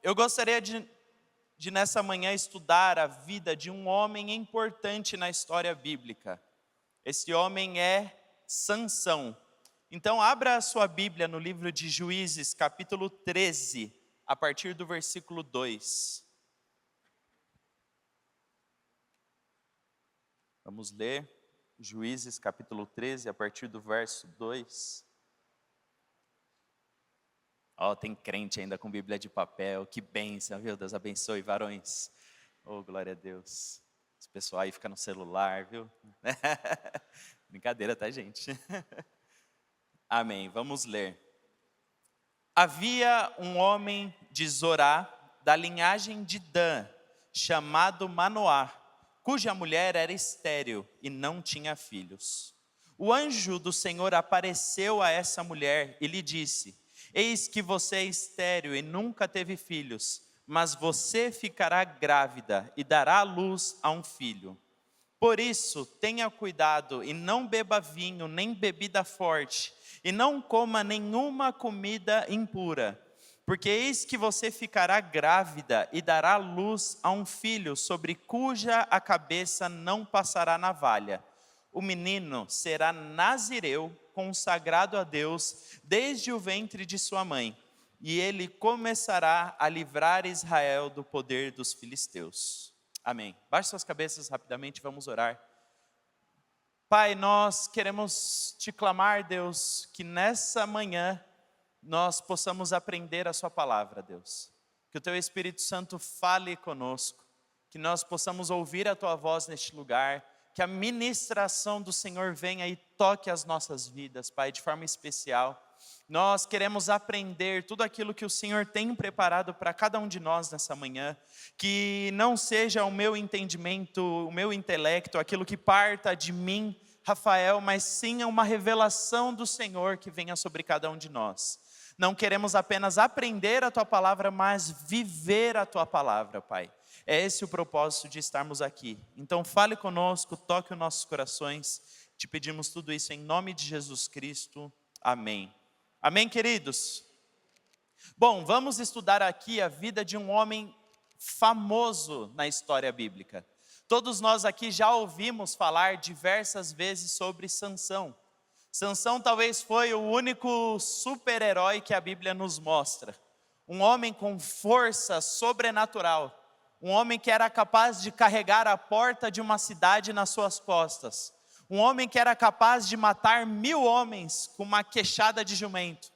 Eu gostaria de nessa manhã estudar a vida de um homem importante na história bíblica. Esse homem é Sansão. Então abra a sua Bíblia no livro de Juízes, capítulo 13, a partir do versículo 2. Vamos ler Juízes, capítulo 13, a partir do verso 2. Tem crente ainda com Bíblia de papel, que bênção, viu? Deus abençoe, varões. Glória a Deus. Esse pessoal aí fica no celular, viu? Brincadeira, tá, gente? Amém, vamos ler. Havia um homem de Zorá, da linhagem de Dan, chamado Manoá, cuja mulher era estéril e não tinha filhos. O anjo do Senhor apareceu a essa mulher e lhe disse: eis que você é estéril e nunca teve filhos, mas você ficará grávida e dará à luz a um filho. Por isso, tenha cuidado e não beba vinho nem bebida forte, e não coma nenhuma comida impura, porque eis que você ficará grávida e dará à luz a um filho, sobre cuja a cabeça não passará navalha. O menino será nazireu, consagrado a Deus desde o ventre de sua mãe, e ele começará a livrar Israel do poder dos filisteus. Amém. Baixe suas cabeças rapidamente, vamos orar. Pai, nós queremos te clamar, Deus, que nessa manhã nós possamos aprender a sua palavra, Deus. Que o teu Espírito Santo fale conosco, que nós possamos ouvir a tua voz neste lugar, que a ministração do Senhor venha e toque as nossas vidas, Pai, de forma especial. Nós queremos aprender tudo aquilo que o Senhor tem preparado para cada um de nós nessa manhã. Que não seja o meu entendimento, o meu intelecto, aquilo que parta de mim, Rafael, mas sim uma revelação do Senhor que venha sobre cada um de nós. Não queremos apenas aprender a tua palavra, mas viver a tua palavra, Pai. É esse o propósito de estarmos aqui. Então fale conosco, toque os nossos corações. Te pedimos tudo isso em nome de Jesus Cristo. Amém. Amém, queridos? Bom, vamos estudar aqui a vida de um homem famoso na história bíblica. Todos nós aqui já ouvimos falar diversas vezes sobre Sansão. Sansão talvez foi o único super-herói que a Bíblia nos mostra. Um homem com força sobrenatural. Um homem que era capaz de carregar a porta de uma cidade nas suas costas. Um homem que era capaz de matar 1000 homens com uma queixada de jumento.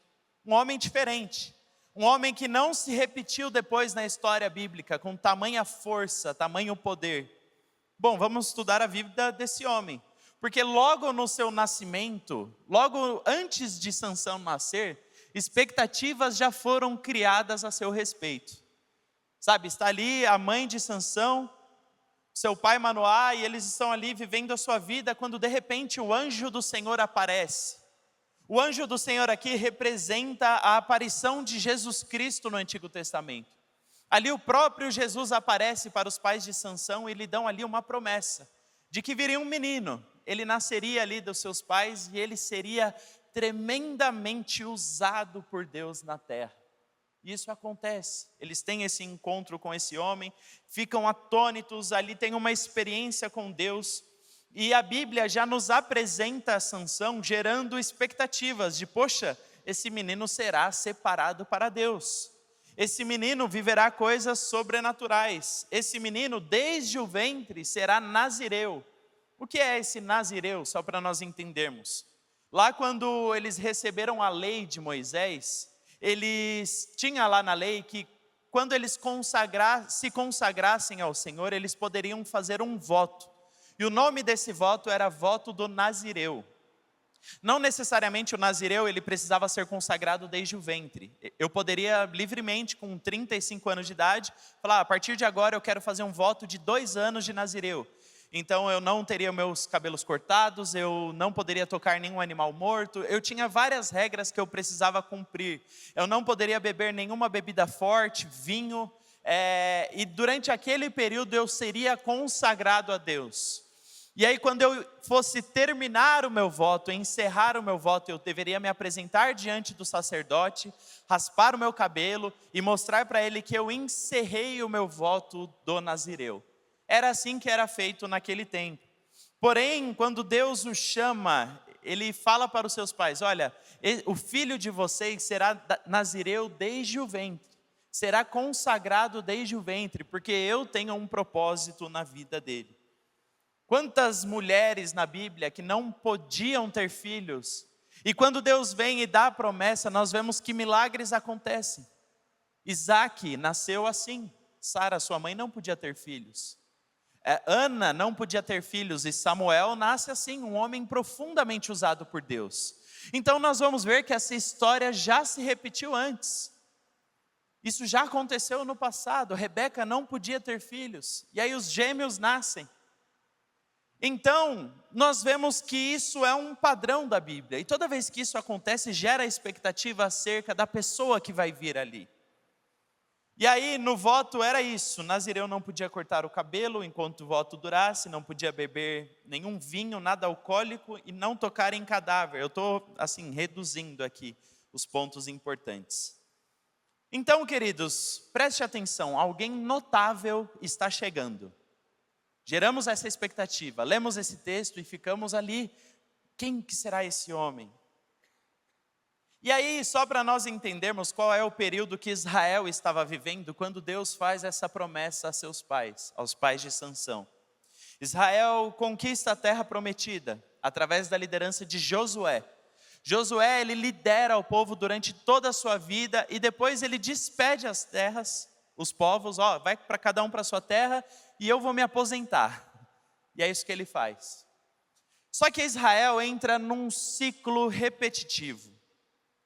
Um homem diferente. Um homem que não se repetiu depois na história bíblica, com tamanha força, tamanho poder. Bom, vamos estudar a vida desse homem. Porque logo no seu nascimento, logo antes de Sansão nascer, expectativas já foram criadas a seu respeito. Sabe, está ali a mãe de Sansão, seu pai Manoá, e eles estão ali vivendo a sua vida, quando de repente o anjo do Senhor aparece. O anjo do Senhor aqui representa a aparição de Jesus Cristo no Antigo Testamento. Ali o próprio Jesus aparece para os pais de Sansão e lhe dão ali uma promessa, de que viria um menino, ele nasceria ali dos seus pais e ele seria tremendamente usado por Deus na terra. E isso acontece, eles têm esse encontro com esse homem, ficam atônitos, ali tem uma experiência com Deus, e a Bíblia já nos apresenta Sansão gerando expectativas de, poxa, esse menino será separado para Deus, esse menino viverá coisas sobrenaturais, esse menino desde o ventre será nazireu. O que é esse nazireu, só para nós entendermos? Lá quando eles receberam a lei de Moisés, eles tinham lá na lei que quando eles se consagrassem ao Senhor, eles poderiam fazer um voto. E o nome desse voto era voto do nazireu. Não necessariamente o nazireu ele precisava ser consagrado desde o ventre. Eu poderia livremente, com 35 anos de idade, falar, a partir de agora eu quero fazer um voto de 2 anos de nazireu. Então eu não teria meus cabelos cortados, eu não poderia tocar nenhum animal morto, eu tinha várias regras que eu precisava cumprir. Eu não poderia beber nenhuma bebida forte, vinho, e durante aquele período eu seria consagrado a Deus. E aí quando eu fosse terminar o meu voto, encerrar o meu voto, eu deveria me apresentar diante do sacerdote, raspar o meu cabelo e mostrar para ele que eu encerrei o meu voto do nazireu. Era assim que era feito naquele tempo. Porém, quando Deus o chama, Ele fala para os seus pais: olha, o filho de vocês será nazireu desde o ventre, será consagrado desde o ventre, porque eu tenho um propósito na vida dele. Quantas mulheres na Bíblia que não podiam ter filhos, e quando Deus vem e dá a promessa, nós vemos que milagres acontecem. Isaac nasceu assim, Sara, sua mãe, não podia ter filhos. Ana não podia ter filhos, e Samuel nasce assim, um homem profundamente usado por Deus. Então nós vamos ver que essa história já se repetiu antes. Isso já aconteceu no passado. Rebeca não podia ter filhos, e aí os gêmeos nascem. Então, nós vemos que isso é um padrão da Bíblia, e toda vez que isso acontece, gera expectativa acerca da pessoa que vai vir ali. E aí, no voto era isso: nazireu não podia cortar o cabelo enquanto o voto durasse, não podia beber nenhum vinho, nada alcoólico, e não tocar em cadáver. Eu estou, assim, reduzindo aqui os pontos importantes. Então, queridos, preste atenção, alguém notável está chegando. Geramos essa expectativa, lemos esse texto e ficamos ali: quem que será esse homem? E aí, só para nós entendermos qual é o período que Israel estava vivendo, quando Deus faz essa promessa a seus pais, aos pais de Sansão. Israel conquista a terra prometida, através da liderança de Josué. Josué, ele lidera o povo durante toda a sua vida, e depois ele despede as terras, os povos: vai para cada um para a sua terra, e eu vou me aposentar. E é isso que ele faz. Só que Israel entra num ciclo repetitivo.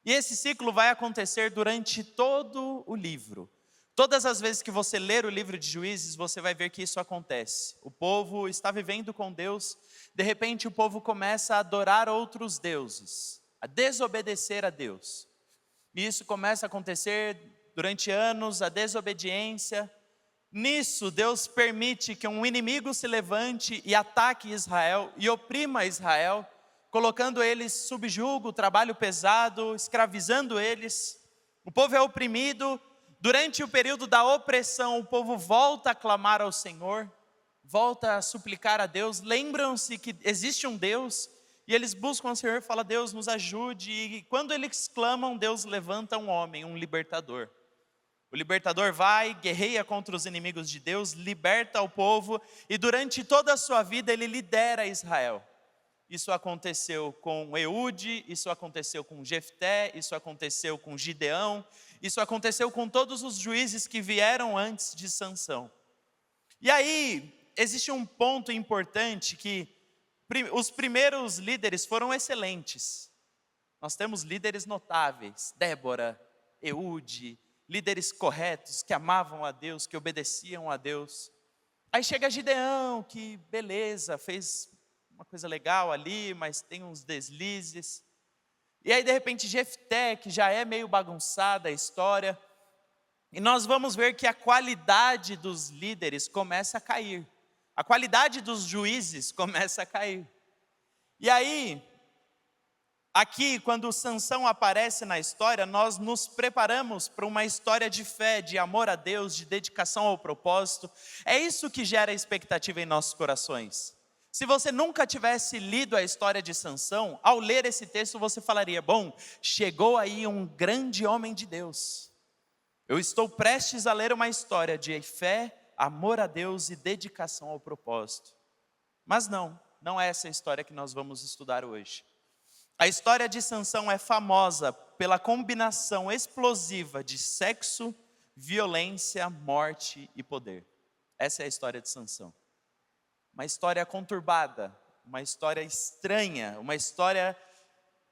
E esse ciclo vai acontecer durante todo o livro. Todas as vezes que você ler o livro de Juízes, você vai ver que isso acontece. O povo está vivendo com Deus, de repente o povo começa a adorar outros deuses, a desobedecer a Deus. E isso começa a acontecer durante anos, a desobediência. Nisso, Deus permite que um inimigo se levante e ataque Israel e oprima Israel, colocando eles sob jugo, trabalho pesado, escravizando eles. O povo é oprimido. Durante o período da opressão, o povo volta a clamar ao Senhor, volta a suplicar a Deus, lembram-se que existe um Deus, e eles buscam o Senhor e falam: Deus, nos ajude. E quando eles clamam, Deus levanta um homem, um libertador. O libertador vai, guerreia contra os inimigos de Deus, liberta o povo, e durante toda a sua vida ele lidera Israel. Isso aconteceu com Eude, isso aconteceu com Jefté, isso aconteceu com Gideão, isso aconteceu com todos os juízes que vieram antes de Sansão. E aí, existe um ponto importante, que os primeiros líderes foram excelentes. Nós temos líderes notáveis: Débora, Eude, líderes corretos, que amavam a Deus, que obedeciam a Deus. Aí chega Gideão, que beleza, fez uma coisa legal ali, mas tem uns deslizes. E aí de repente Jefté, que já é meio bagunçada a história. E nós vamos ver que a qualidade dos líderes começa a cair. A qualidade dos juízes começa a cair. E aí, aqui, quando Sansão aparece na história, nós nos preparamos para uma história de fé, de amor a Deus, de dedicação ao propósito. É isso que gera expectativa em nossos corações. Se você nunca tivesse lido a história de Sansão, ao ler esse texto você falaria: bom, chegou aí um grande homem de Deus. Eu estou prestes a ler uma história de fé, amor a Deus e dedicação ao propósito. Mas não é essa a história que nós vamos estudar hoje. A história de Sansão é famosa pela combinação explosiva de sexo, violência, morte e poder. Essa é a história de Sansão. Uma história conturbada, uma história estranha, uma história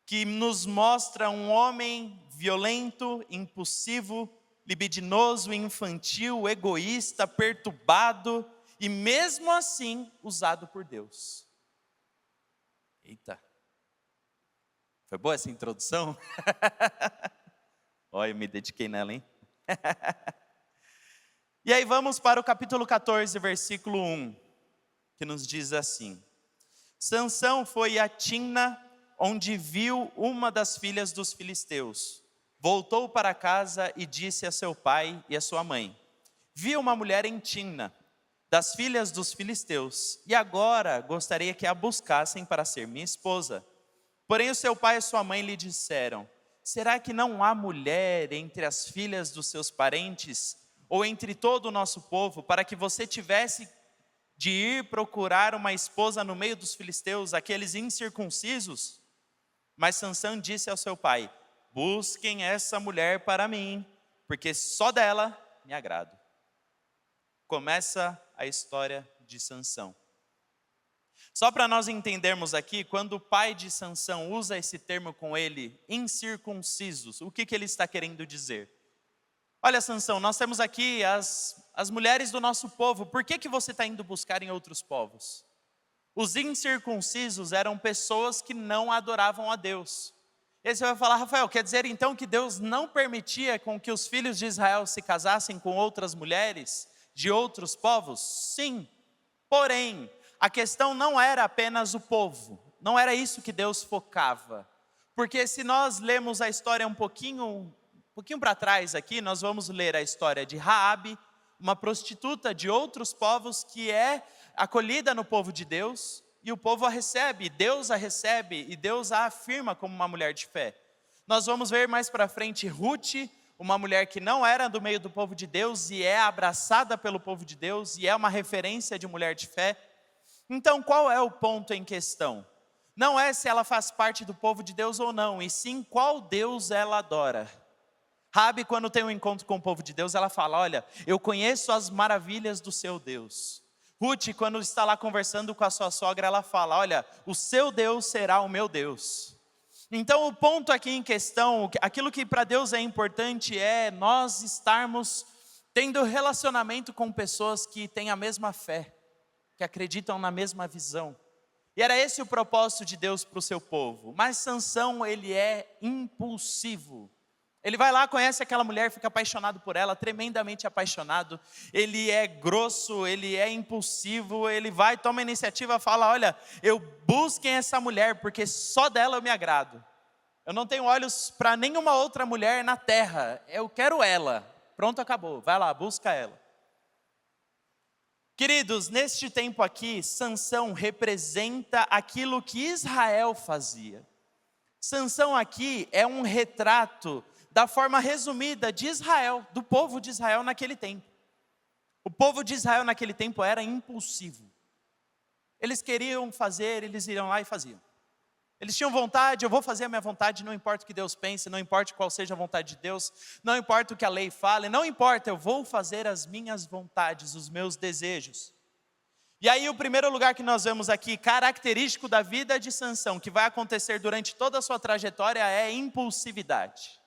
que nos mostra um homem violento, impulsivo, libidinoso, infantil, egoísta, perturbado e mesmo assim usado por Deus. Eita! Foi boa essa introdução? Olha, eu me dediquei nela, hein? E aí vamos para o capítulo 14, versículo 1, que nos diz assim: Sansão foi a Timna, onde viu uma das filhas dos filisteus. Voltou para casa e disse a seu pai e a sua mãe: vi uma mulher em Timna, das filhas dos filisteus, e agora gostaria que a buscassem para ser minha esposa. Porém o seu pai e sua mãe lhe disseram: será que não há mulher entre as filhas dos seus parentes, ou entre todo o nosso povo, para que você tivesse de ir procurar uma esposa no meio dos filisteus, aqueles incircuncisos? Mas Sansão disse ao seu pai: busquem essa mulher para mim, porque só dela me agrado. Começa a história de Sansão. Só para nós entendermos aqui, quando o pai de Sansão usa esse termo com ele, incircuncisos, o que ele está querendo dizer? Olha, Sansão, nós temos aqui as mulheres do nosso povo, por que você está indo buscar em outros povos? Os incircuncisos eram pessoas que não adoravam a Deus. E aí você vai falar: Rafael, quer dizer então que Deus não permitia com que os filhos de Israel se casassem com outras mulheres de outros povos? Sim, porém, a questão não era apenas o povo, não era isso que Deus focava. Porque se nós lemos a história um pouquinho para trás aqui, nós vamos ler a história de Raabe, uma prostituta de outros povos que é acolhida no povo de Deus, e o povo a recebe, Deus a recebe, e Deus a afirma como uma mulher de fé. Nós vamos ver mais para frente Ruth, uma mulher que não era do meio do povo de Deus, e é abraçada pelo povo de Deus, e é uma referência de mulher de fé. Então qual é o ponto em questão? Não é se ela faz parte do povo de Deus ou não, e sim qual Deus ela adora. Raabe, quando tem um encontro com o povo de Deus, ela fala: olha, eu conheço as maravilhas do seu Deus. Ruth, quando está lá conversando com a sua sogra, ela fala: olha, o seu Deus será o meu Deus. Então o ponto aqui em questão, aquilo que para Deus é importante é nós estarmos tendo relacionamento com pessoas que têm a mesma fé, que acreditam na mesma visão. E era esse o propósito de Deus para o seu povo. Mas Sansão, ele é impulsivo. Ele vai lá, conhece aquela mulher, fica apaixonado por ela, tremendamente apaixonado. Ele é grosso, ele é impulsivo, ele vai, toma a iniciativa, fala: olha, eu busquem essa mulher, porque só dela eu me agrado. Eu não tenho olhos para nenhuma outra mulher na terra, eu quero ela. Pronto, acabou, vai lá, busca ela. Queridos, neste tempo aqui, Sansão representa aquilo que Israel fazia. Sansão aqui é um retrato da forma resumida de Israel, do povo de Israel naquele tempo. O povo de Israel naquele tempo era impulsivo. Eles queriam fazer, eles iriam lá e faziam. Eles tinham vontade: eu vou fazer a minha vontade, não importa o que Deus pense, não importa qual seja a vontade de Deus, não importa o que a lei fale, não importa, eu vou fazer as minhas vontades, os meus desejos. E aí o primeiro lugar que nós vemos aqui, característico da vida de Sansão, que vai acontecer durante toda a sua trajetória, é impulsividade.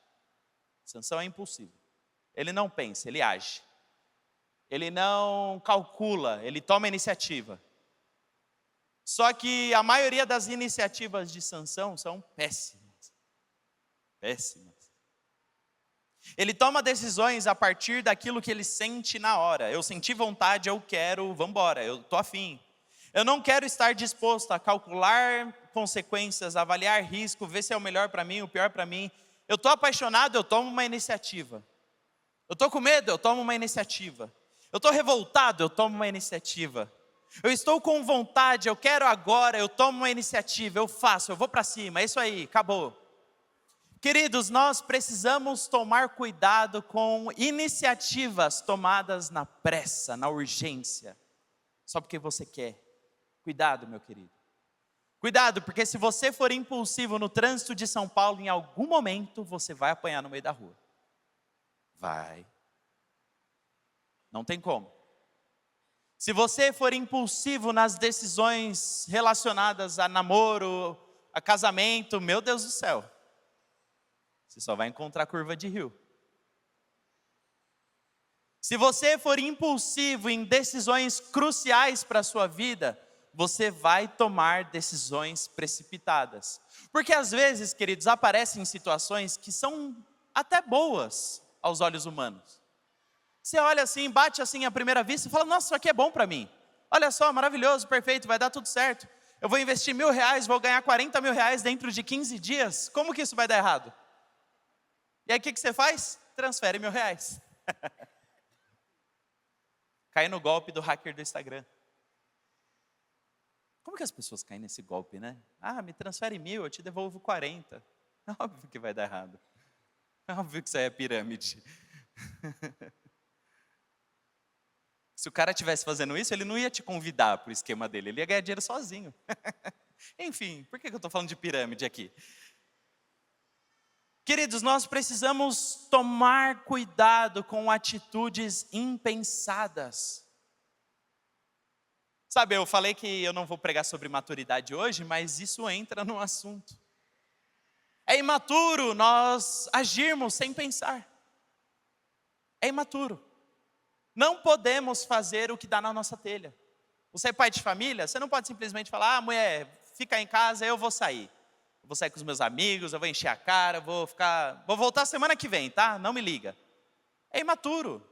Sansão é impulsivo. Ele não pensa, ele age. Ele não calcula, ele toma iniciativa. Só que a maioria das iniciativas de Sansão são péssimas. Péssimas. Ele toma decisões a partir daquilo que ele sente na hora. Eu senti vontade, eu quero, vamos embora, eu estou afim. Eu não quero estar disposto a calcular consequências, avaliar risco, ver se é o melhor para mim, o pior para mim. Eu estou apaixonado, eu tomo uma iniciativa. Eu estou com medo, eu tomo uma iniciativa. Eu estou revoltado, eu tomo uma iniciativa. Eu estou com vontade, eu quero agora, eu tomo uma iniciativa, eu faço, eu vou para cima, é isso aí, acabou. Queridos, nós precisamos tomar cuidado com iniciativas tomadas na pressa, na urgência, só porque você quer. Cuidado, meu querido. Cuidado, porque se você for impulsivo no trânsito de São Paulo, em algum momento você vai apanhar no meio da rua. Vai. Não tem como. Se você for impulsivo nas decisões relacionadas a namoro, a casamento, meu Deus do céu, você só vai encontrar curva de rio. Se você for impulsivo em decisões cruciais para a sua vida, você vai tomar decisões precipitadas. Porque às vezes, queridos, aparecem situações que são até boas aos olhos humanos. Você olha assim, bate assim à primeira vista e fala: nossa, isso aqui é bom para mim. Olha só, maravilhoso, perfeito, vai dar tudo certo. Eu vou investir R$1.000, vou ganhar R$40.000 dentro de 15 dias. Como que isso vai dar errado? E aí o que você faz? Transfere R$1.000. Cai no golpe do hacker do Instagram. Como que as pessoas caem nesse golpe, né? Me transfere 1.000, eu te devolvo 40. É óbvio que vai dar errado. É óbvio que isso aí é pirâmide. Se o cara estivesse fazendo isso, ele não ia te convidar para o esquema dele, ele ia ganhar dinheiro sozinho. Enfim, por que eu estou falando de pirâmide aqui? Queridos, nós precisamos tomar cuidado com atitudes impensadas. Sabe, eu falei que eu não vou pregar sobre maturidade hoje, mas isso entra no assunto. É imaturo nós agirmos sem pensar. É imaturo. Não podemos fazer o que dá na nossa telha. Você é pai de família, você não pode simplesmente falar, mulher, fica em casa, eu vou sair. Eu vou sair com os meus amigos, eu vou encher a cara, vou voltar semana que vem, tá? Não me liga. É imaturo.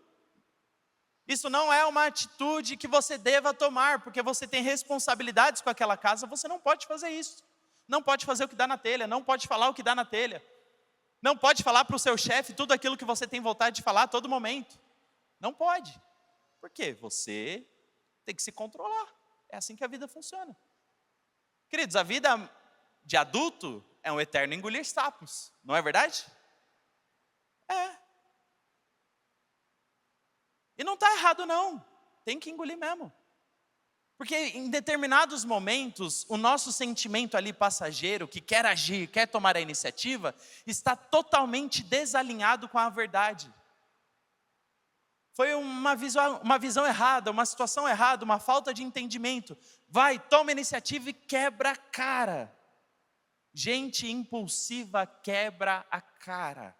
Isso não é uma atitude que você deva tomar, porque você tem responsabilidades com aquela casa, você não pode fazer isso. Não pode fazer o que dá na telha, não pode falar o que dá na telha. Não pode falar para o seu chefe tudo aquilo que você tem vontade de falar a todo momento. Não pode. Por quê? Você tem que se controlar. É assim que a vida funciona. Queridos, a vida de adulto é um eterno engolir sapos. Não é verdade? É. E não está errado não. Tem que engolir mesmo. Porque em determinados momentos, o nosso sentimento ali passageiro, que quer agir, quer tomar a iniciativa, está totalmente desalinhado com a verdade. Foi uma visão errada, uma situação errada, uma falta de entendimento. Vai, toma a iniciativa e quebra a cara. Gente impulsiva quebra a cara.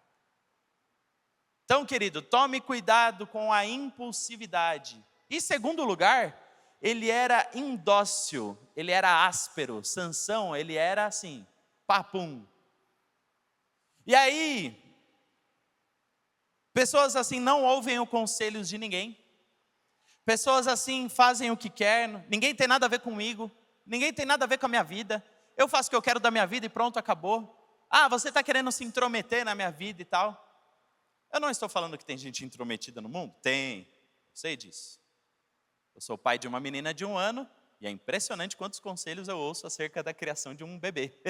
Então, querido, tome cuidado com a impulsividade. Em segundo lugar, ele era indócil, ele era áspero. Sansão, ele era assim, papum. E aí, pessoas assim não ouvem os conselhos de ninguém. Pessoas assim fazem o que querem. Ninguém tem nada a ver comigo. Ninguém tem nada a ver com a minha vida. Eu faço o que eu quero da minha vida e pronto, acabou. Você está querendo se intrometer na minha vida e tal. Eu não estou falando que tem gente intrometida no mundo. Tem, eu sei disso. Eu sou pai de uma menina de 1 ano e é impressionante quantos conselhos eu ouço acerca da criação de um bebê.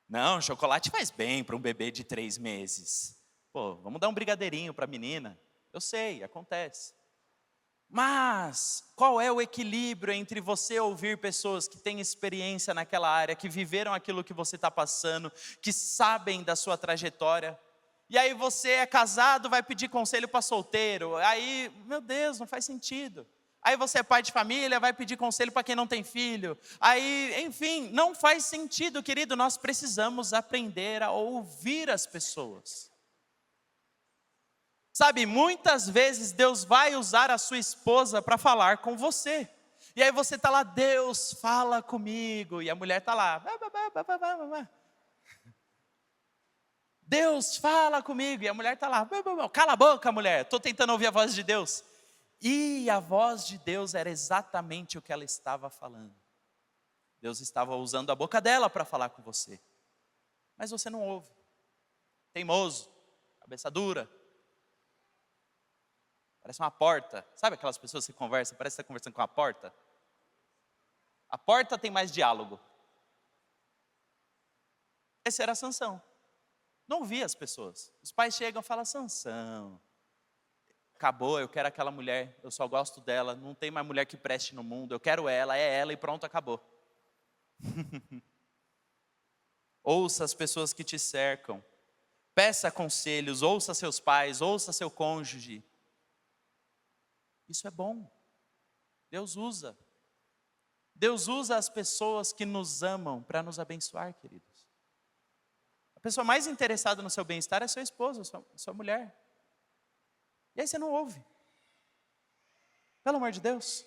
Não, chocolate faz bem para um bebê de 3 meses. Pô, vamos dar um brigadeirinho para a menina. Eu sei, acontece. Mas, qual é o equilíbrio entre você ouvir pessoas que têm experiência naquela área, que viveram aquilo que você está passando, que sabem da sua trajetória, e aí você é casado, vai pedir conselho para solteiro, aí, meu Deus, não faz sentido. Aí você é pai de família, vai pedir conselho para quem não tem filho. Aí, enfim, não faz sentido, querido. Nós precisamos aprender a ouvir as pessoas. Sabe, muitas vezes Deus vai usar a sua esposa para falar com você. E aí você está lá, Deus fala comigo. E a mulher está lá. Deus fala comigo. E a mulher está lá. Cala a boca, mulher. Estou tentando ouvir a voz de Deus. E a voz de Deus era exatamente o que ela estava falando. Deus estava usando a boca dela para falar com você. Mas você não ouve. Teimoso, cabeça dura. Parece uma porta. Sabe aquelas pessoas que conversam, parece que está conversando com a porta? A porta tem mais diálogo. Esse era Sansão. Não ouvia as pessoas. Os pais chegam e falam, Sansão, acabou, eu quero aquela mulher, eu só gosto dela, não tem mais mulher que preste no mundo, eu quero ela, é ela e pronto, acabou. Ouça as pessoas que te cercam, peça conselhos, ouça seus pais, ouça seu cônjuge. Isso é bom. Deus usa. Deus usa as pessoas que nos amam para nos abençoar, queridos. A pessoa mais interessada no seu bem-estar é seu esposo, sua mulher. E aí você não ouve. Pelo amor de Deus.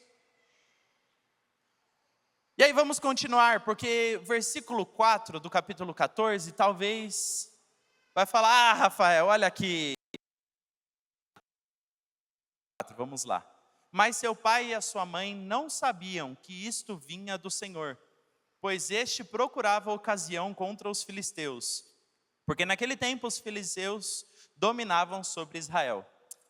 E aí vamos continuar, porque versículo 4 do capítulo 14, talvez vai falar, Rafael, olha aqui. Vamos lá. Mas seu pai e a sua mãe não sabiam que isto vinha do Senhor, pois este procurava ocasião contra os filisteus, porque naquele tempo os filisteus dominavam sobre Israel.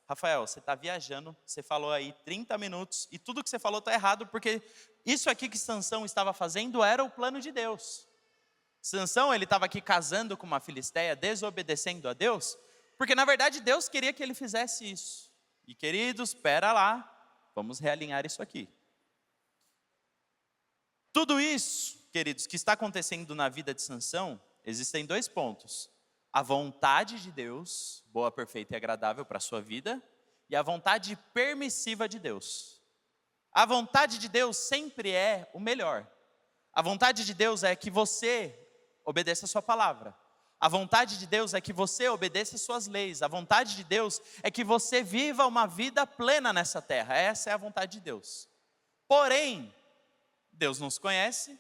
Rafael, você está viajando, você falou aí 30 minutos, e tudo que você falou está errado, porque isso aqui que Sansão estava fazendo era o plano de Deus. Sansão, ele estava aqui casando com uma filisteia, desobedecendo a Deus, porque na verdade Deus queria que ele fizesse isso. E queridos, espera lá, vamos realinhar isso aqui. Tudo isso, queridos, que está acontecendo na vida de Sansão, existem dois pontos. A vontade de Deus, boa, perfeita e agradável para a sua vida, e a vontade permissiva de Deus. A vontade de Deus sempre é o melhor. A vontade de Deus é que você obedeça a sua palavra. A vontade de Deus é que você obedeça as suas leis. A vontade de Deus é que você viva uma vida plena nessa terra. Essa é a vontade de Deus. Porém, Deus nos conhece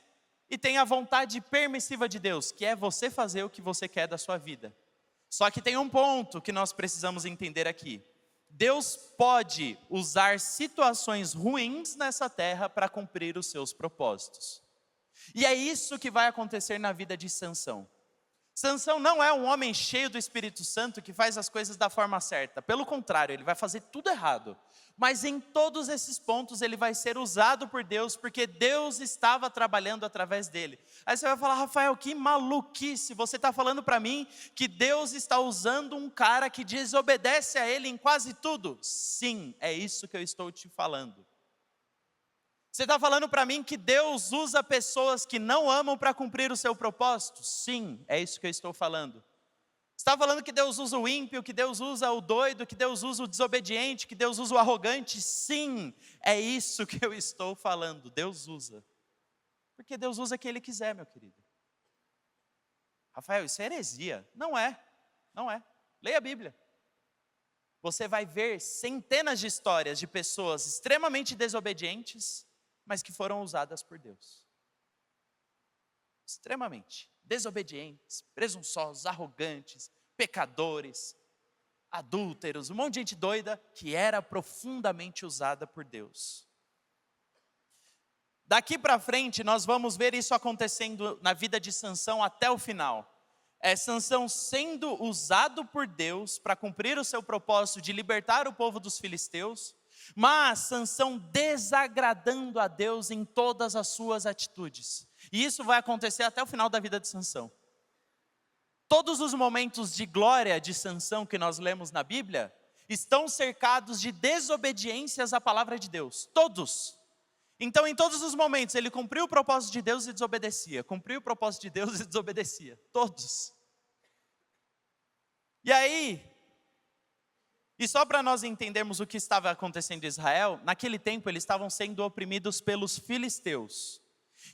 e tem a vontade permissiva de Deus, que é você fazer o que você quer da sua vida. Só que tem um ponto que nós precisamos entender aqui. Deus pode usar situações ruins nessa terra para cumprir os seus propósitos. E é isso que vai acontecer na vida de Sansão. Sansão não é um homem cheio do Espírito Santo que faz as coisas da forma certa. Pelo contrário, ele vai fazer tudo errado. Mas em todos esses pontos ele vai ser usado por Deus, porque Deus estava trabalhando através dele. Aí você vai falar, Rafael, que maluquice, você está falando para mim que Deus está usando um cara que desobedece a ele em quase tudo? Sim, é isso que eu estou te falando. Você está falando para mim que Deus usa pessoas que não amam para cumprir o seu propósito? Sim, é isso que eu estou falando. Você está falando que Deus usa o ímpio, que Deus usa o doido, que Deus usa o desobediente, que Deus usa o arrogante? Sim, é isso que eu estou falando. Deus usa. Porque Deus usa quem Ele quiser, meu querido. Rafael, isso é heresia. Não é, não é. Leia a Bíblia. Você vai ver centenas de histórias de pessoas extremamente desobedientes, mas que foram usadas por Deus. Extremamente desobedientes, presunçosos, arrogantes, pecadores, adúlteros, um monte de gente doida que era profundamente usada por Deus. Daqui para frente nós vamos ver isso acontecendo na vida de Sansão até o final. É Sansão sendo usado por Deus para cumprir o seu propósito de libertar o povo dos filisteus, mas Sansão desagradando a Deus em todas as suas atitudes. E isso vai acontecer até o final da vida de Sansão. Todos os momentos de glória de Sansão que nós lemos na Bíblia estão cercados de desobediências à palavra de Deus. Todos. Então, em todos os momentos, ele cumpriu o propósito de Deus e desobedecia. Cumpriu o propósito de Deus e desobedecia. Todos. E aí, e só para nós entendermos o que estava acontecendo em Israel, naquele tempo eles estavam sendo oprimidos pelos filisteus.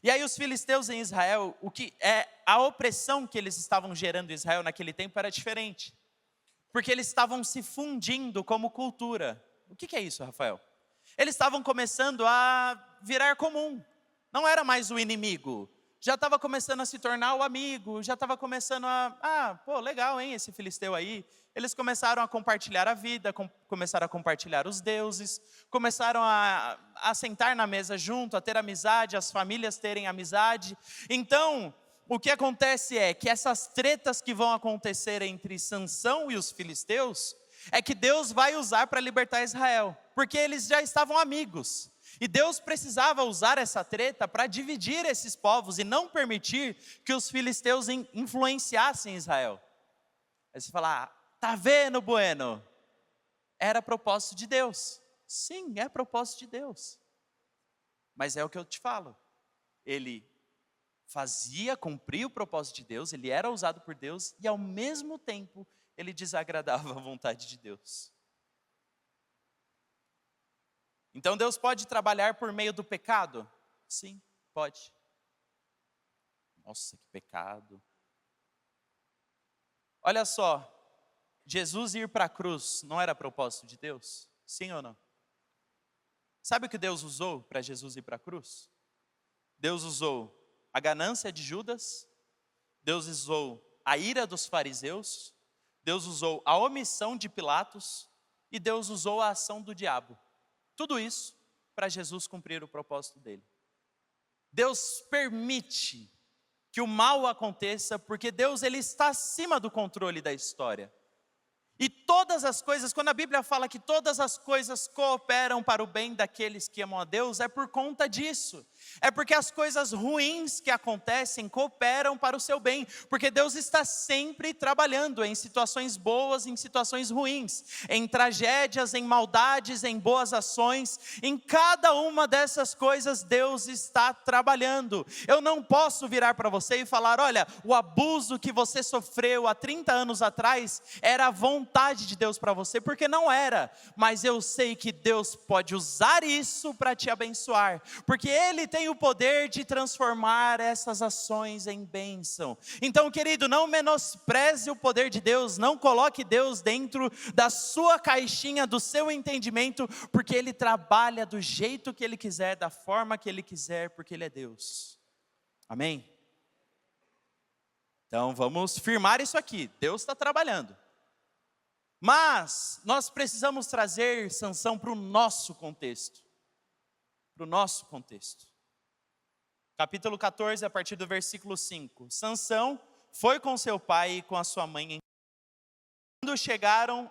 E aí os filisteus em Israel, o que é a opressão que eles estavam gerando em Israel naquele tempo era diferente. Porque eles estavam se fundindo como cultura. O que é isso, Rafael? Eles estavam começando a virar comum. Não era mais o inimigo. Já estava começando a se tornar o amigo. Já estava começando pô, legal, hein, esse filisteu aí. Eles começaram a compartilhar a vida, começaram a compartilhar os deuses, começaram a sentar na mesa junto, a ter amizade, as famílias terem amizade. Então, o que acontece é que essas tretas que vão acontecer entre Sansão e os filisteus, é que Deus vai usar para libertar Israel, porque eles já estavam amigos. E Deus precisava usar essa treta para dividir esses povos e não permitir que os filisteus influenciassem Israel. Aí você fala, tá vendo, Bueno? Era propósito de Deus. Sim, é propósito de Deus. Mas é o que eu te falo. Ele cumpria o propósito de Deus, ele era usado por Deus e ao mesmo tempo ele desagradava a vontade de Deus. Então Deus pode trabalhar por meio do pecado? Sim, pode. Nossa, que pecado. Olha só, Jesus ir para a cruz não era propósito de Deus? Sim ou não? Sabe o que Deus usou para Jesus ir para a cruz? Deus usou a ganância de Judas, Deus usou a ira dos fariseus, Deus usou a omissão de Pilatos e Deus usou a ação do diabo. Tudo isso para Jesus cumprir o propósito dele. Deus permite que o mal aconteça, porque Deus ele está acima do controle da história. E todas as coisas, quando a Bíblia fala que todas as coisas cooperam para o bem daqueles que amam a Deus, é por conta disso. É porque as coisas ruins que acontecem cooperam para o seu bem. Porque Deus está sempre trabalhando em situações boas, em situações ruins. Em tragédias, em maldades, em boas ações. Em cada uma dessas coisas Deus está trabalhando. Eu não posso virar para você e falar, olha, o abuso que você sofreu há 30 anos atrás era a vontade de Deus para você, porque não era, mas eu sei que Deus pode usar isso para te abençoar, porque Ele tem o poder de transformar essas ações em bênção. Então, querido, não menospreze o poder de Deus, não coloque Deus dentro da sua caixinha, do seu entendimento, porque Ele trabalha do jeito que Ele quiser, da forma que Ele quiser, porque Ele é Deus. Amém? Então, vamos firmar isso aqui, Deus está trabalhando. Mas nós precisamos trazer Sansão para o nosso contexto. Para o nosso contexto. Capítulo 14, a partir do versículo 5. Sansão foi com seu pai e com a sua mãe. Quando chegaram,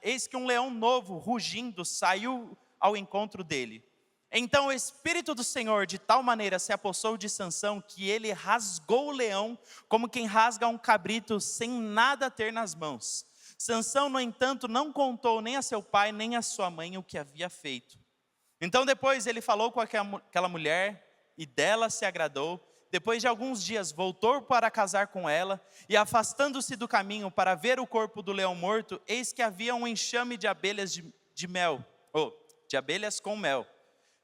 eis que um leão novo, rugindo, saiu ao encontro dele. Então o Espírito do Senhor de tal maneira se apossou de Sansão, que ele rasgou o leão, como quem rasga um cabrito, sem nada ter nas mãos. Sansão, no entanto, não contou nem a seu pai, nem a sua mãe o que havia feito. Então depois ele falou com aquela mulher, e dela se agradou. Depois de alguns dias voltou para casar com ela, e afastando-se do caminho para ver o corpo do leão morto, eis que havia um enxame de abelhas de abelhas com mel.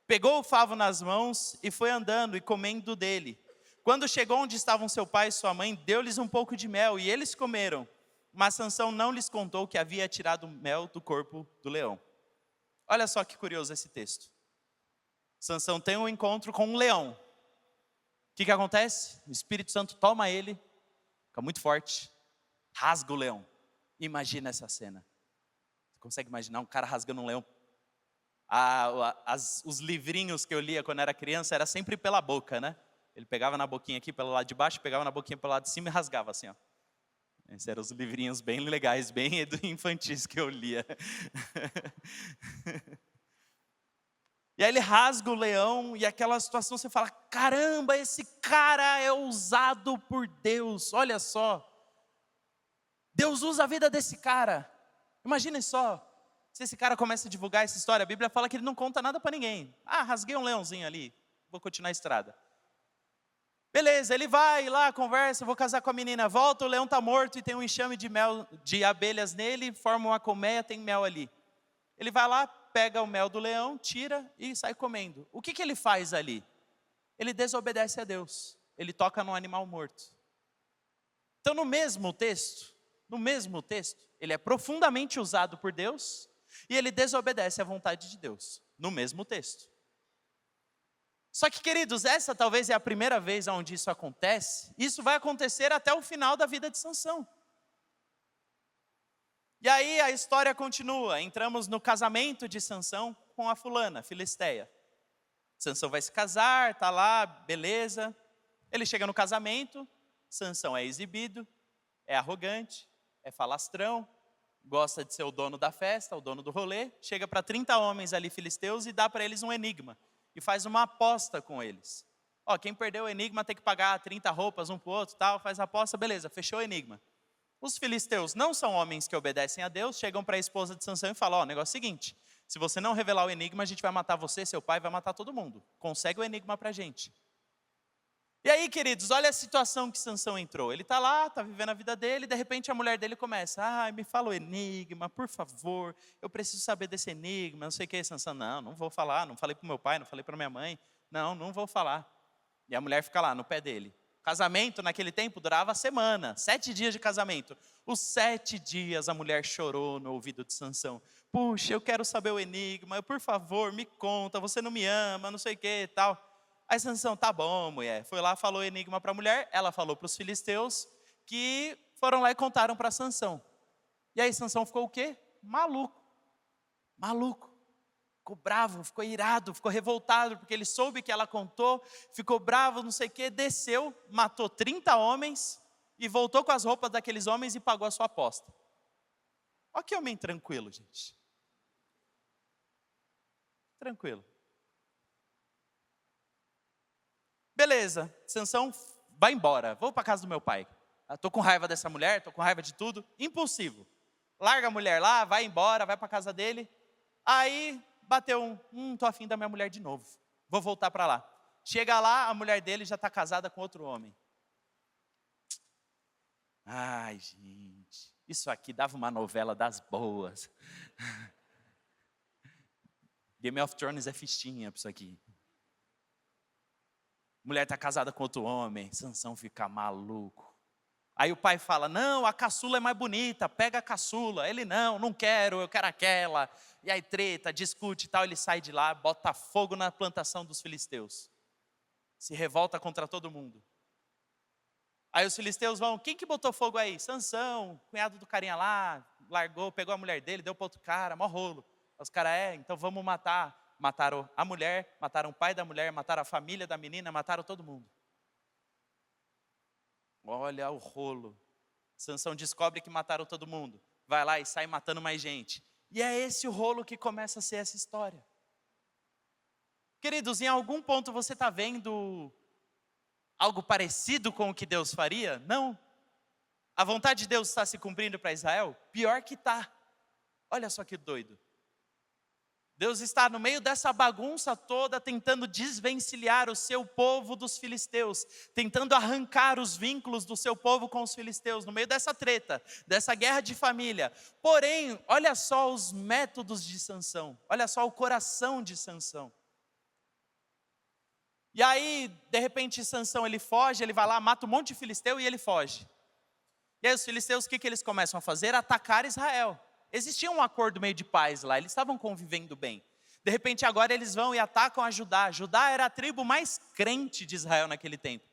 Pegou o favo nas mãos e foi andando e comendo dele. Quando chegou onde estavam seu pai e sua mãe, deu-lhes um pouco de mel e eles comeram. Mas Sansão não lhes contou que havia tirado mel do corpo do leão. Olha só que curioso esse texto. Sansão tem um encontro com um leão. O que acontece? O Espírito Santo toma ele, fica muito forte, rasga o leão. Imagina essa cena. Você consegue imaginar um cara rasgando um leão? Os livrinhos que eu lia quando era criança era sempre pela boca, né? Ele pegava na boquinha aqui pelo lado de baixo, pegava na boquinha pelo lado de cima e rasgava assim, ó. Esses eram os livrinhos bem legais, bem infantis que eu lia. E aí ele rasga o leão e aquela situação você fala, caramba, esse cara é usado por Deus, olha só. Deus usa a vida desse cara. Imaginem só. Se esse cara começa a divulgar essa história, a Bíblia fala que ele não conta nada para ninguém. Rasguei um leãozinho ali, vou continuar a estrada. Beleza, ele vai lá, conversa, vou casar com a menina. Volta, o leão está morto e tem um enxame de mel, de abelhas nele, forma uma colmeia, tem mel ali. Ele vai lá, pega o mel do leão, tira e sai comendo. O que ele faz ali? Ele desobedece a Deus. Ele toca num animal morto. Então no mesmo texto, ele é profundamente usado por Deus, e ele desobedece à vontade de Deus, no mesmo texto. Só que, queridos, essa talvez é a primeira vez onde isso acontece. Isso vai acontecer até o final da vida de Sansão. E aí a história continua. Entramos no casamento de Sansão com a fulana, Filisteia. Sansão vai se casar, tá lá, beleza. Ele chega no casamento, Sansão é exibido, é arrogante, é falastrão, gosta de ser o dono da festa, o dono do rolê, chega para 30 homens ali filisteus e dá para eles um enigma. E faz uma aposta com eles. Quem perdeu o enigma tem que pagar 30 roupas um para o outro, tal, faz a aposta, beleza, fechou o enigma. Os filisteus não são homens que obedecem a Deus, chegam para a esposa de Sansão e falam, o negócio é o seguinte, se você não revelar o enigma, a gente vai matar você, seu pai vai matar todo mundo. Consegue o enigma para a gente. E aí, queridos, olha a situação que Sansão entrou. Ele está lá, está vivendo a vida dele, de repente a mulher dele começa, me fala o enigma, por favor, eu preciso saber desse enigma, não sei o que, Sansão, não vou falar, não falei para o meu pai, não falei para minha mãe, não vou falar. E a mulher fica lá, no pé dele. Casamento, naquele tempo, durava semana, 7 dias de casamento. Os 7 dias a mulher chorou no ouvido de Sansão. Puxa, eu quero saber o enigma, por favor, me conta, você não me ama, não sei o que e tal. Aí Sansão, tá bom, mulher. Foi lá, falou o enigma para a mulher, ela falou para os filisteus, que foram lá e contaram para Sansão. E aí Sansão ficou o quê? Maluco. ficou bravo, ficou irado, ficou revoltado, porque ele soube que ela contou, ficou bravo, não sei o quê, desceu, matou 30 homens e voltou com as roupas daqueles homens e pagou a sua aposta. Olha que homem tranquilo, gente. Tranquilo. Beleza, Sansão vai embora, vou para casa do meu pai. Estou com raiva dessa mulher, estou com raiva de tudo, impulsivo. Larga a mulher lá, vai embora, vai para casa dele. Aí bateu tô afim da minha mulher de novo, vou voltar para lá. Chega lá, a mulher dele já está casada com outro homem. Ai, gente, isso aqui dava uma novela das boas. Game of Thrones é fichinha para isso aqui. Mulher está casada com outro homem, Sansão fica maluco. Aí o pai fala, não, a caçula é mais bonita, pega a caçula. Ele, não quero, eu quero aquela. E aí treta, discute e tal, ele sai de lá, bota fogo na plantação dos filisteus. Se revolta contra todo mundo. Aí os filisteus vão, quem que botou fogo aí? Sansão, cunhado do carinha lá, largou, pegou a mulher dele, deu para outro cara, mó rolo. Os caras, então vamos matar. Mataram a mulher, mataram o pai da mulher, mataram a família da menina, mataram todo mundo. Olha o rolo. Sansão descobre que mataram todo mundo. Vai lá e sai matando mais gente. E é esse o rolo que começa a ser essa história. Queridos, em algum ponto você está vendo algo parecido com o que Deus faria? Não. A vontade de Deus está se cumprindo para Israel? Pior que está. Olha só que doido. Deus está no meio dessa bagunça toda, tentando desvencilhar o seu povo dos filisteus, tentando arrancar os vínculos do seu povo com os filisteus, no meio dessa treta, dessa guerra de família. Porém, olha só os métodos de Sansão, olha só o coração de Sansão. E aí, de repente, Sansão ele foge, ele vai lá, mata um monte de filisteu e ele foge. E aí os filisteus, o que eles começam a fazer? Atacar Israel. Existia um acordo meio de paz lá, eles estavam convivendo bem. De repente agora eles vão e atacam a Judá. Judá era a tribo mais crente de Israel naquele tempo.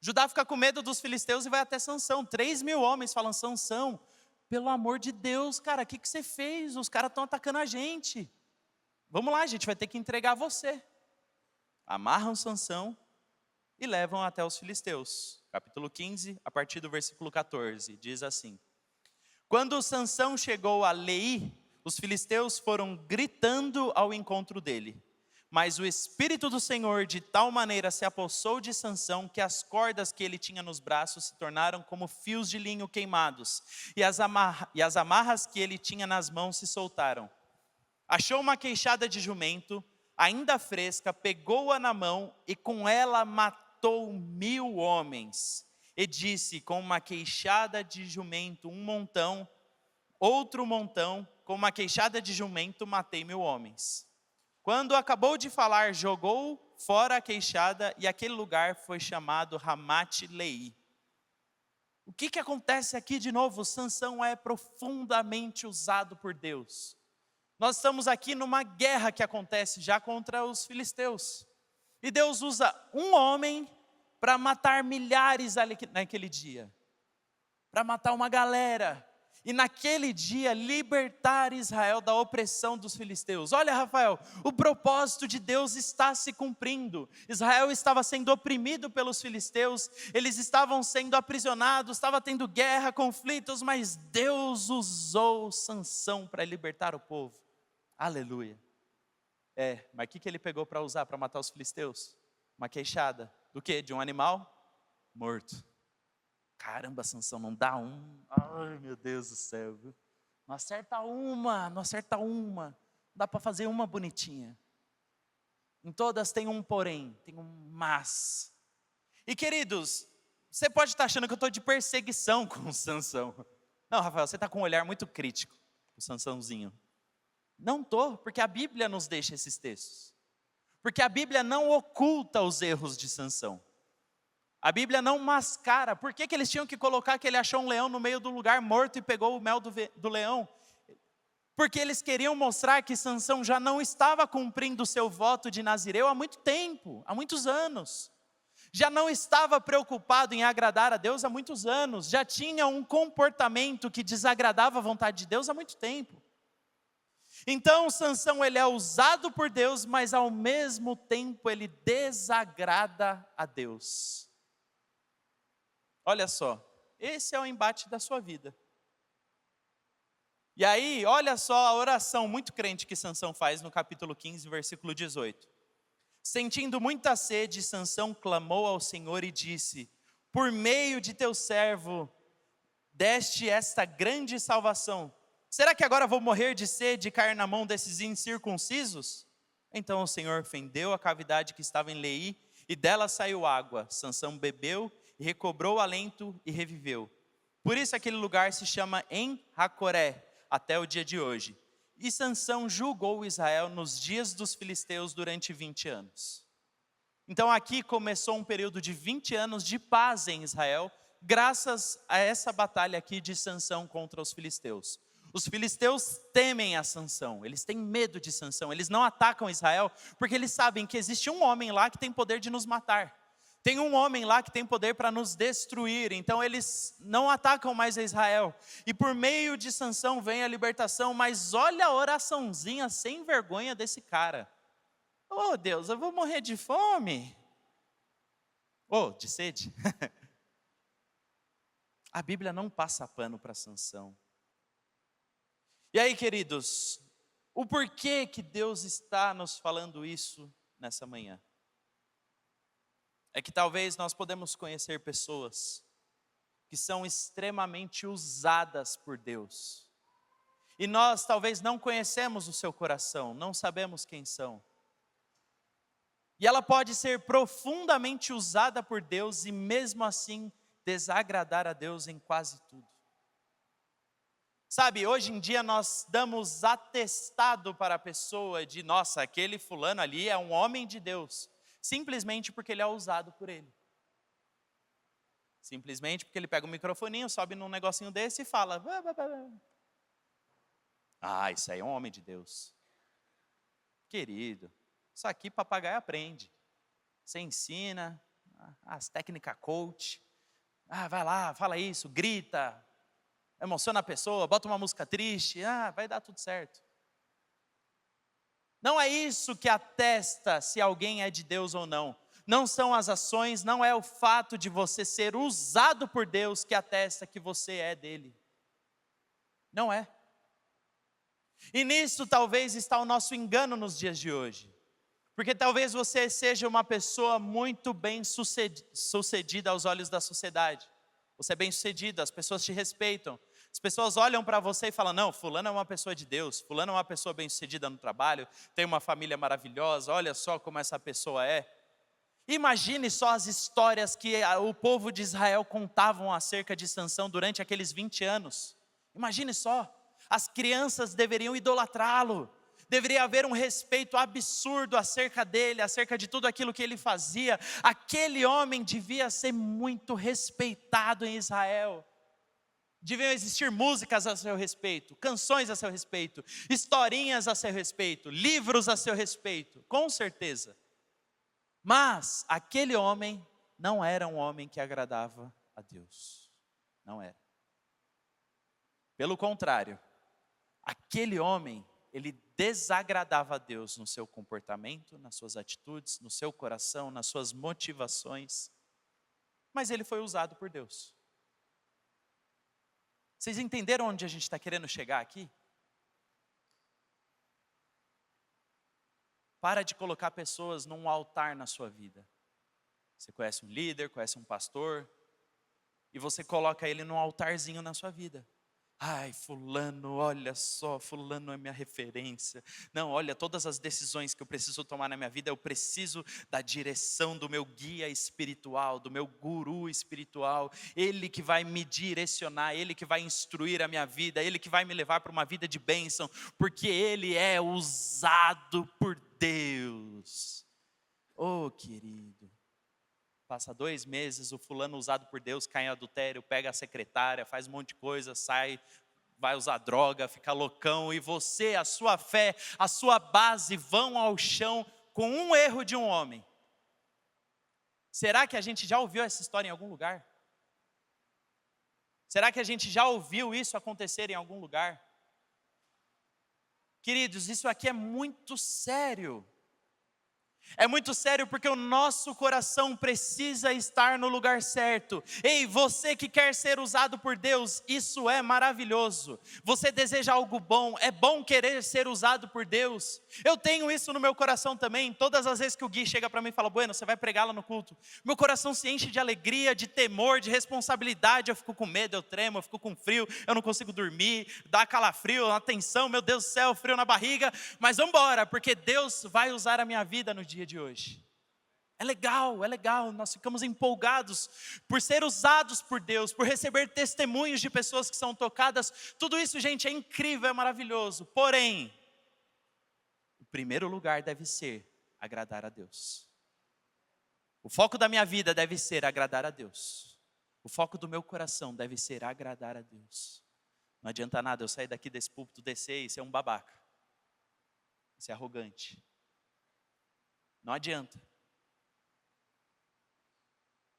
Judá fica com medo dos filisteus e vai até Sansão. 3.000 homens falam, Sansão, pelo amor de Deus, cara, o que você fez? Os caras estão atacando a gente. Vamos lá, a gente vai ter que entregar você. Amarram Sansão e levam até os filisteus. Capítulo 15, a partir do versículo 14, diz assim. Quando Sansão chegou a Leí, os filisteus foram gritando ao encontro dele. Mas o Espírito do Senhor de tal maneira se apossou de Sansão que as cordas que ele tinha nos braços se tornaram como fios de linho queimados. E as amarras que ele tinha nas mãos se soltaram. Achou uma queixada de jumento, ainda fresca, pegou-a na mão e com ela matou 1.000 homens. E disse, com uma queixada de jumento, um montão, outro montão, com uma queixada de jumento, matei 1.000 homens. Quando acabou de falar, jogou fora a queixada, e aquele lugar foi chamado Ramate-Leí. O que acontece aqui de novo? Sansão é profundamente usado por Deus. Nós estamos aqui numa guerra que acontece já contra os filisteus. E Deus usa um homem para matar milhares naquele dia, para matar uma galera, e naquele dia libertar Israel da opressão dos filisteus. Olha, Rafael, o propósito de Deus está se cumprindo. Israel estava sendo oprimido pelos filisteus, eles estavam sendo aprisionados, estava tendo guerra, conflitos, mas Deus usou Sansão para libertar o povo. Aleluia. Mas o que ele pegou para usar para matar os filisteus? Uma queixada. Do quê? De um animal morto. Caramba, Sansão, não dá um. Ai, meu Deus do céu. Viu? Não acerta uma. Não dá para fazer uma bonitinha. Em todas tem um porém, tem um mas. E queridos, você pode estar achando que eu estou de perseguição com o Sansão. Não, Rafael, você está com um olhar muito crítico, o Sansãozinho. Não estou, porque a Bíblia nos deixa esses textos. Porque a Bíblia não oculta os erros de Sansão. A Bíblia não mascara. Por que eles tinham que colocar que ele achou um leão no meio do lugar morto e pegou o mel do leão? Porque eles queriam mostrar que Sansão já não estava cumprindo o seu voto de Nazireu há muito tempo, há muitos anos. Já não estava preocupado em agradar a Deus há muitos anos. Já tinha um comportamento que desagradava a vontade de Deus há muito tempo. Então Sansão ele é usado por Deus, mas ao mesmo tempo ele desagrada a Deus. Olha só, esse é o embate da sua vida. E aí, olha só a oração muito crente que Sansão faz no capítulo 15, versículo 18. Sentindo muita sede, Sansão clamou ao Senhor e disse: por meio de teu servo, deste esta grande salvação. Será que agora vou morrer de sede e cair na mão desses incircuncisos? Então o Senhor fendeu a cavidade que estava em Leí, e dela saiu água. Sansão bebeu e recobrou o alento e reviveu. Por isso aquele lugar se chama En-Hacoré, até o dia de hoje. E Sansão julgou Israel nos dias dos filisteus durante 20 anos. Então aqui começou um período de 20 anos de paz em Israel, graças a essa batalha aqui de Sansão contra os filisteus. Os filisteus temem a Sansão, eles têm medo de Sansão, eles não atacam Israel, porque eles sabem que existe um homem lá que tem poder de nos matar. Tem um homem lá que tem poder para nos destruir, então eles não atacam mais a Israel. E por meio de Sansão vem a libertação, mas olha a oraçãozinha sem vergonha desse cara. Oh Deus, eu vou morrer de fome. Oh, de sede. A Bíblia não passa pano para Sansão. E aí, queridos, o porquê que Deus está nos falando isso nessa manhã? É que talvez nós podemos conhecer pessoas que são extremamente usadas por Deus. E nós talvez não conhecemos o seu coração, não sabemos quem são. E ela pode ser profundamente usada por Deus e mesmo assim desagradar a Deus em quase tudo. Sabe, hoje em dia nós damos atestado para a pessoa de, nossa, aquele fulano ali é um homem de Deus, simplesmente porque ele é usado por ele. Simplesmente porque ele pega um microfoninho, sobe num negocinho desse e fala: bah, bah, bah. Ah, isso aí é um homem de Deus. Querido, isso aqui papagaio aprende. Você ensina, as técnicas coach. Ah, vai lá, fala isso, grita, emociona a pessoa, bota uma música triste, vai dar tudo certo. Não é isso que atesta se alguém é de Deus ou não. Não são as ações, não é o fato de você ser usado por Deus que atesta que você é dele. Não é. E nisso talvez está o nosso engano nos dias de hoje. Porque talvez você seja uma pessoa muito bem sucedida aos olhos da sociedade. Você é bem sucedido, as pessoas te respeitam. As pessoas olham para você e falam: não, fulano é uma pessoa de Deus, fulano é uma pessoa bem sucedida no trabalho, tem uma família maravilhosa, olha só como essa pessoa é. Imagine só as histórias que o povo de Israel contavam acerca de Sansão durante aqueles 20 anos. Imagine só, as crianças deveriam idolatrá-lo. Deveria haver um respeito absurdo acerca dele, acerca de tudo aquilo que ele fazia. Aquele homem devia ser muito respeitado em Israel. Deviam existir músicas a seu respeito, canções a seu respeito, historinhas a seu respeito, livros a seu respeito, com certeza. Mas aquele homem não era um homem que agradava a Deus. Não era. Pelo contrário, aquele homem, ele desagradava a Deus no seu comportamento, nas suas atitudes, no seu coração, nas suas motivações. Mas ele foi usado por Deus. Vocês entenderam onde a gente está querendo chegar aqui? Para de colocar pessoas num altar na sua vida. Você conhece um líder, conhece um pastor, e você coloca ele num altarzinho na sua vida. Ai, fulano, olha só, fulano é minha referência. Não, olha, todas as decisões que eu preciso tomar na minha vida, eu preciso da direção do meu guia espiritual, do meu guru espiritual. Ele que vai me direcionar, ele que vai instruir a minha vida, ele que vai me levar para uma vida de bênção, porque ele é usado por Deus. Oh, querido. Passa 2 meses, o fulano usado por Deus cai em adultério, pega a secretária, faz um monte de coisa, sai, vai usar droga, fica loucão. E você, a sua fé, a sua base vão ao chão com um erro de um homem. Será que a gente já ouviu essa história em algum lugar? Será que a gente já ouviu isso acontecer em algum lugar? Queridos, isso aqui é muito sério. É muito sério porque o nosso coração precisa estar no lugar certo. Ei, você que quer ser usado por Deus, isso é maravilhoso. Você deseja algo bom, é bom querer ser usado por Deus. Eu tenho isso no meu coração também. Todas as vezes que o Gui chega para mim e fala, Bueno, você vai pregar lá no culto. Meu coração se enche de alegria, de temor, de responsabilidade. Eu fico com medo, eu tremo, eu fico com frio, eu não consigo dormir, dá calafrio, uma tensão, meu Deus do céu, frio na barriga. Mas vamos embora, porque Deus vai usar a minha vida no dia de hoje. É legal, nós ficamos empolgados por ser usados por Deus, por receber testemunhos de pessoas que são tocadas. Tudo isso, gente, é incrível, é maravilhoso. Porém, o primeiro lugar deve ser agradar a Deus. O foco da minha vida deve ser agradar a Deus. O foco do meu coração deve ser agradar a Deus. Não adianta nada eu sair daqui desse púlpito, descer e ser um babaca, ser arrogante. Não adianta.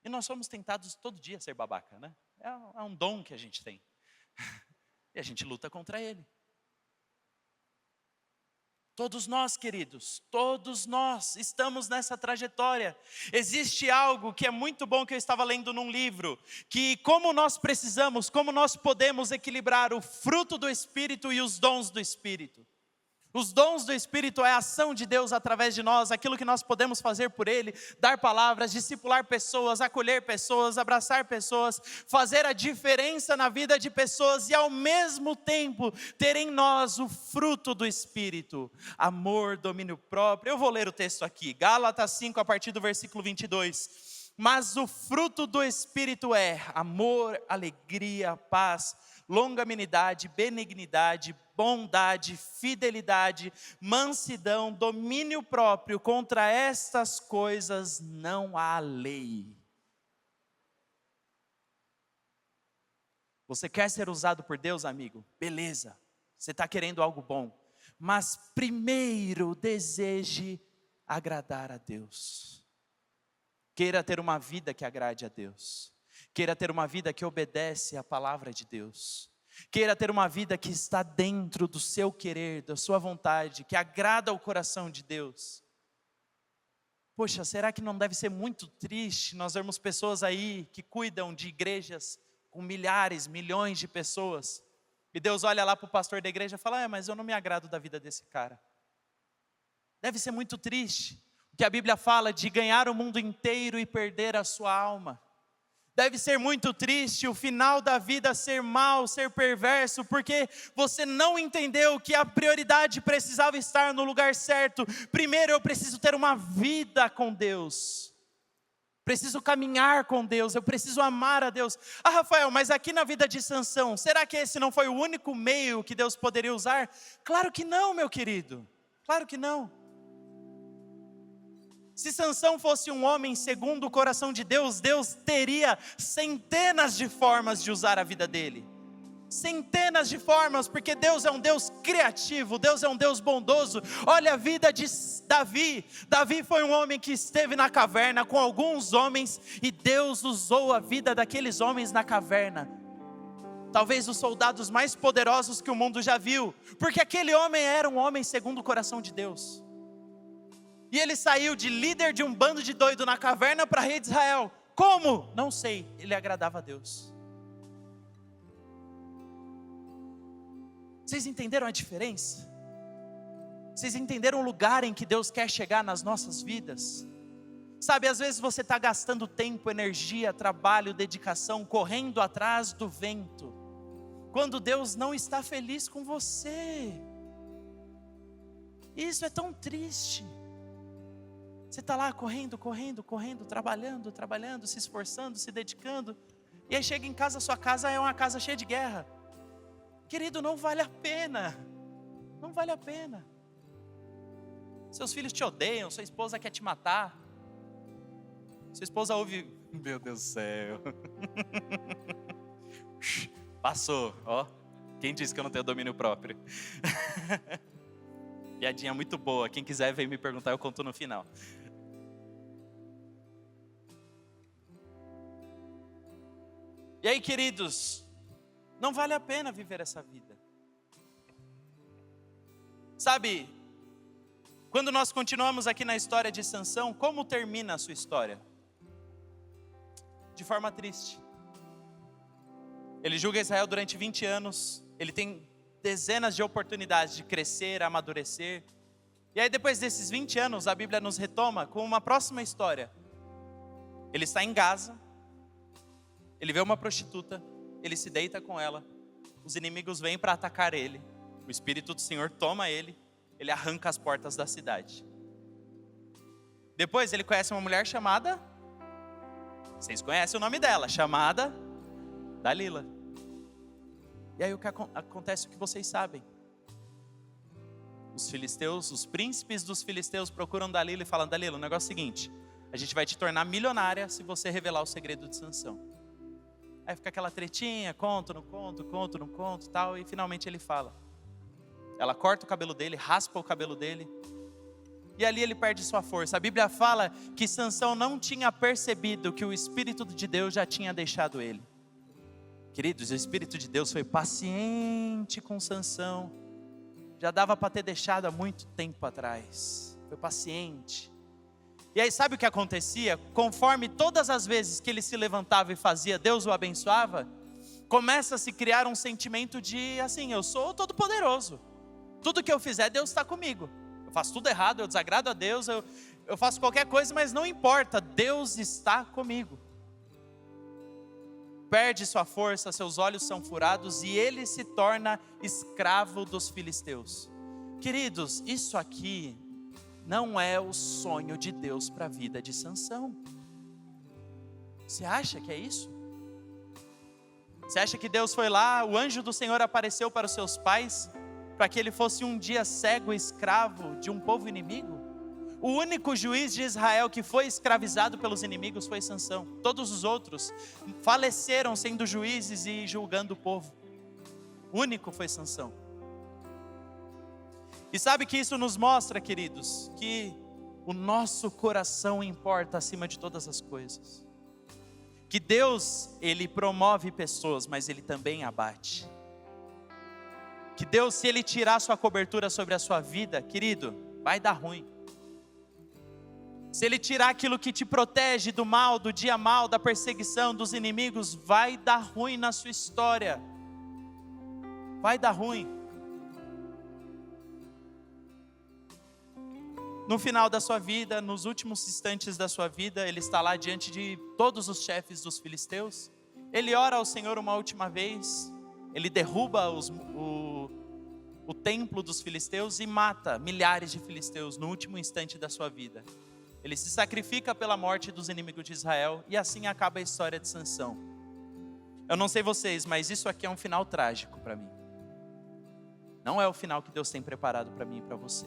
E nós somos tentados todo dia a ser babaca, né? É um dom que a gente tem. E a gente luta contra ele. Todos nós, queridos, todos nós estamos nessa trajetória. Existe algo que é muito bom que eu estava lendo num livro, que como nós podemos equilibrar o fruto do Espírito e os dons do Espírito. Os dons do Espírito é a ação de Deus através de nós, aquilo que nós podemos fazer por Ele, dar palavras, discipular pessoas, acolher pessoas, abraçar pessoas, fazer a diferença na vida de pessoas e ao mesmo tempo ter em nós o fruto do Espírito, amor, domínio próprio. Eu vou ler o texto aqui, Gálatas 5 a partir do versículo 22. Mas o fruto do Espírito é amor, alegria, paz, longanimidade, benignidade, bondade, fidelidade, mansidão, domínio próprio. Contra estas coisas não há lei. Você quer ser usado por Deus, amigo? Beleza, você está querendo algo bom. Mas primeiro deseje agradar a Deus. Queira ter uma vida que agrade a Deus. Queira ter uma vida que obedece à palavra de Deus. Queira ter uma vida que está dentro do seu querer, da sua vontade, que agrada ao coração de Deus. Poxa, será que não deve ser muito triste nós vermos pessoas aí que cuidam de igrejas com milhares, milhões de pessoas, e Deus olha lá para o pastor da igreja e fala, mas eu não me agrado da vida desse cara. Deve ser muito triste, que a Bíblia fala de ganhar o mundo inteiro e perder a sua alma. Deve ser muito triste o final da vida ser mau, ser perverso, porque você não entendeu que a prioridade precisava estar no lugar certo. Primeiro eu preciso ter uma vida com Deus. Preciso caminhar com Deus, eu preciso amar a Deus. Rafael, mas aqui na vida de Sansão, será que esse não foi o único meio que Deus poderia usar? Claro que não, meu querido, claro que não. Se Sansão fosse um homem segundo o coração de Deus, Deus teria centenas de formas de usar a vida dele. Centenas de formas, porque Deus é um Deus criativo, Deus é um Deus bondoso. Olha a vida de Davi. Davi foi um homem que esteve na caverna com alguns homens e Deus usou a vida daqueles homens na caverna. Talvez os soldados mais poderosos que o mundo já viu, porque aquele homem era um homem segundo o coração de Deus. E ele saiu de líder de um bando de doido na caverna para rei de Israel. Como? Não sei, ele agradava a Deus. Vocês entenderam a diferença? Vocês entenderam o lugar em que Deus quer chegar nas nossas vidas? Sabe, às vezes você está gastando tempo, energia, trabalho, dedicação, correndo atrás do vento, quando Deus não está feliz com você. Isso é tão triste. Você está lá correndo, trabalhando, se esforçando, se dedicando, e aí chega em casa, sua casa é uma casa cheia de guerra. Querido, não vale a pena, não vale a pena. Seus filhos te odeiam, sua esposa quer te matar, sua esposa ouve, meu Deus do céu, passou, ó, quem disse que eu não tenho domínio próprio? Piadinha muito boa, quem quiser vem me perguntar, eu conto no final. E aí, queridos, não vale a pena viver essa vida. Sabe, quando nós continuamos aqui na história de Sansão, como termina a sua história? De forma triste. Ele julga Israel durante 20 anos, ele tem dezenas de oportunidades de crescer, amadurecer. E aí depois desses 20 anos, a Bíblia nos retoma com uma próxima história. Ele está em Gaza, ele vê uma prostituta, ele se deita com ela, os inimigos vêm para atacar ele, o Espírito do Senhor toma ele arranca as portas da cidade. Depois ele conhece uma mulher chamada, vocês conhecem o nome dela, chamada Dalila. E aí o que acontece, o que vocês sabem. Os filisteus, os príncipes dos filisteus procuram Dalila e falam: Dalila, o negócio é o seguinte, a gente vai te tornar milionária se você revelar o segredo de Sansão. Aí fica aquela tretinha, conto, não conto, tal, e finalmente ele fala. Ela corta o cabelo dele, raspa o cabelo dele, e ali ele perde sua força. A Bíblia fala que Sansão não tinha percebido que o Espírito de Deus já tinha deixado ele. Queridos, o Espírito de Deus foi paciente com Sansão, já dava para ter deixado há muito tempo atrás, foi paciente. E aí sabe o que acontecia? Conforme todas as vezes que ele se levantava e fazia, Deus o abençoava, começa a se criar um sentimento de assim, eu sou todo poderoso, tudo que eu fizer Deus está comigo, eu faço tudo errado, eu desagrado a Deus, eu faço qualquer coisa, mas não importa, Deus está comigo. Perde sua força, seus olhos são furados e ele se torna escravo dos filisteus. Queridos, isso aqui não é o sonho de Deus para a vida de Sansão. Você acha que é isso? Você acha que Deus foi lá, o anjo do Senhor apareceu para os seus pais, para que ele fosse um dia cego e escravo de um povo inimigo? O único juiz de Israel que foi escravizado pelos inimigos foi Sansão. Todos os outros faleceram sendo juízes e julgando o povo. O único foi Sansão. E sabe que isso nos mostra, queridos, que o nosso coração importa acima de todas as coisas. Que Deus, Ele promove pessoas, mas Ele também abate. Que Deus, se Ele tirar sua cobertura sobre a sua vida, querido, vai dar ruim. Se Ele tirar aquilo que te protege do mal, do dia mal, da perseguição, dos inimigos, vai dar ruim na sua história. Vai dar ruim. No final da sua vida, nos últimos instantes da sua vida, ele está lá diante de todos os chefes dos filisteus. Ele ora ao Senhor uma última vez. Ele derruba o templo dos filisteus e mata milhares de filisteus no último instante da sua vida. Ele se sacrifica pela morte dos inimigos de Israel e assim acaba a história de Sansão. Eu não sei vocês, mas isso aqui é um final trágico para mim. Não é o final que Deus tem preparado para mim e para você.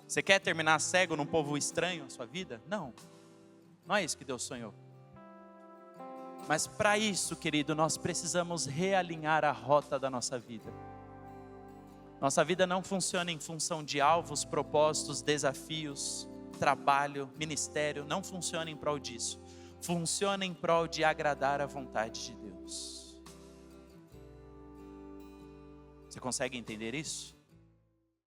Você quer terminar cego num povo estranho na sua vida? Não. Não é isso que Deus sonhou. Mas para isso, querido, nós precisamos realinhar a rota da nossa vida. Nossa vida não funciona em função de alvos, propósitos, desafios, trabalho, ministério. Não funciona em prol disso. Funciona em prol de agradar a vontade de Deus. Você consegue entender isso?